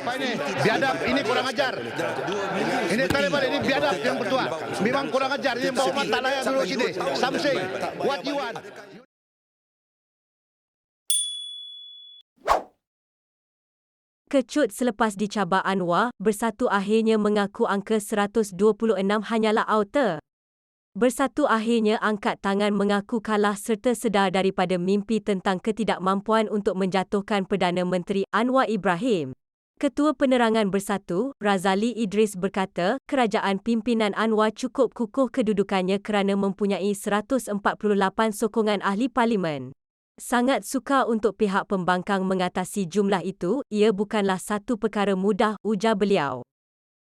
Apa ini? Biadab, ini kurang ajar. Ini Taliban, ini biadab yang bertua. Memang kurang ajar, ini bawa mata layak dulu sini. Something, what you want? Kecut selepas dicabar Anwar, Bersatu akhirnya mengaku angka 126 hanyalah auta. Bersatu akhirnya angkat tangan mengaku kalah serta sedar daripada mimpi tentang ketidakmampuan untuk menjatuhkan Perdana Menteri Anwar Ibrahim. Ketua Penerangan Bersatu, Razali Idris berkata, kerajaan pimpinan Anwar cukup kukuh kedudukannya kerana mempunyai 148 sokongan ahli parlimen. Sangat sukar untuk pihak pembangkang mengatasi jumlah itu, ia bukanlah satu perkara mudah, ujar beliau.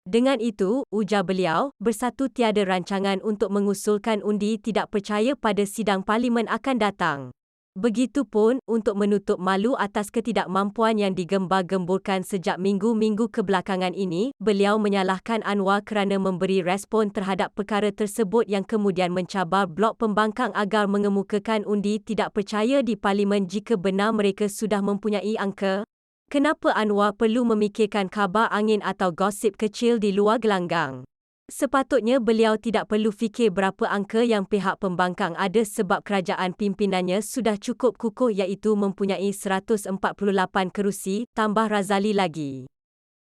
Dengan itu, ujar beliau, Bersatu tiada rancangan untuk mengusulkan undi tidak percaya pada sidang parlimen akan datang. Begitupun, untuk menutup malu atas ketidakmampuan yang digembar-gemburkan sejak minggu-minggu kebelakangan ini, beliau menyalahkan Anwar kerana memberi respon terhadap perkara tersebut yang kemudian mencabar blok pembangkang agar mengemukakan undi tidak percaya di parlimen jika benar mereka sudah mempunyai angka. Kenapa Anwar perlu memikirkan khabar angin atau gosip kecil di luar gelanggang? Sepatutnya beliau tidak perlu fikir berapa angka yang pihak pembangkang ada sebab kerajaan pimpinannya sudah cukup kukuh iaitu mempunyai 148 kerusi, tambah Razali lagi.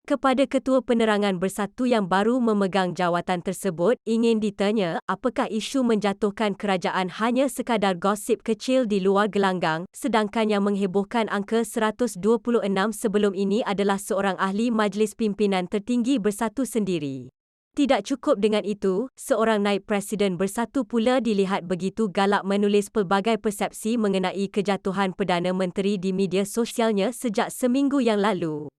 Kepada Ketua Penerangan Bersatu yang baru memegang jawatan tersebut, ingin ditanya, apakah isu menjatuhkan kerajaan hanya sekadar gosip kecil di luar gelanggang, sedangkan yang menghebohkan angka 126 sebelum ini adalah seorang ahli Majlis Pimpinan Tertinggi Bersatu sendiri. Tidak cukup dengan itu, seorang naib Presiden Bersatu pula dilihat begitu galak menulis pelbagai persepsi mengenai kejatuhan Perdana Menteri di media sosialnya sejak seminggu yang lalu.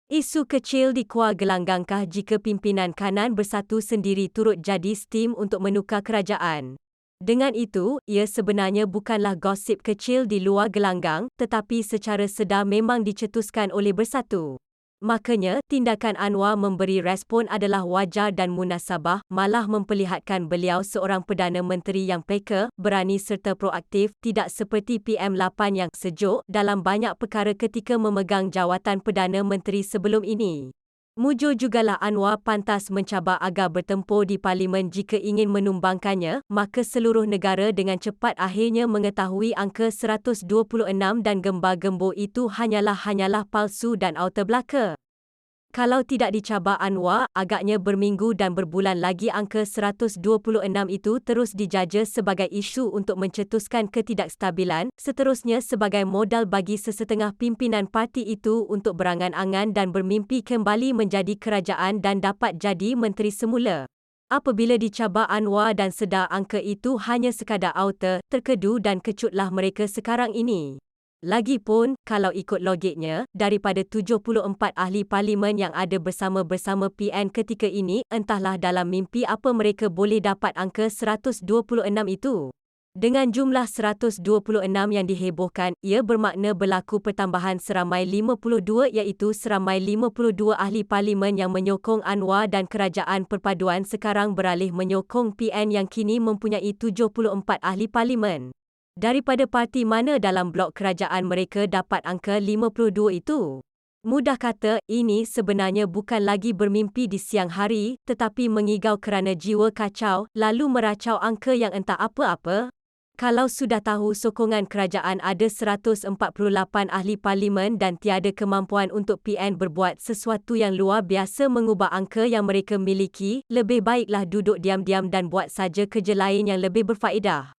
Isu kecil di Kuala Gelanggangkah jika pimpinan kanan Bersatu sendiri turut jadi steam untuk menukar kerajaan? Dengan itu, ia sebenarnya bukanlah gosip kecil di luar gelanggang, tetapi secara sedar memang dicetuskan oleh Bersatu. Makanya, tindakan Anwar memberi respon adalah wajar dan munasabah, malah memperlihatkan beliau seorang Perdana Menteri yang peka, berani serta proaktif, tidak seperti PM8 yang sejuk dalam banyak perkara ketika memegang jawatan Perdana Menteri sebelum ini. Mujur jugalah Anwar pantas mencabar agar bertempur di parlimen jika ingin menumbangkannya, maka seluruh negara dengan cepat akhirnya mengetahui angka 126 dan gembar-gembur itu hanyalah palsu dan auta belaka. Kalau tidak dicabar Anwar, agaknya berminggu dan berbulan lagi angka 126 itu terus dijaja sebagai isu untuk mencetuskan ketidakstabilan, seterusnya sebagai modal bagi sesetengah pimpinan parti itu untuk berangan-angan dan bermimpi kembali menjadi kerajaan dan dapat jadi menteri semula. Apabila dicabar Anwar dan sedar angka itu hanya sekadar auta, terkedu dan kecutlah mereka sekarang ini. Lagipun, kalau ikut logiknya, daripada 74 ahli parlimen yang ada bersama-bersama PN ketika ini, entahlah dalam mimpi apa mereka boleh dapat angka 126 itu. Dengan jumlah 126 yang dihebohkan, ia bermakna berlaku pertambahan seramai 52 iaitu seramai 52 ahli parlimen yang menyokong Anwar dan kerajaan perpaduan sekarang beralih menyokong PN yang kini mempunyai 74 ahli parlimen. Daripada parti mana dalam blok kerajaan mereka dapat angka 52 itu? Mudah kata, ini sebenarnya bukan lagi bermimpi di siang hari, tetapi mengigau kerana jiwa kacau, lalu meracau angka yang entah apa-apa. Kalau sudah tahu sokongan kerajaan ada 148 ahli parlimen dan tiada kemampuan untuk PN berbuat sesuatu yang luar biasa mengubah angka yang mereka miliki, lebih baiklah duduk diam-diam dan buat saja kerja lain yang lebih berfaedah.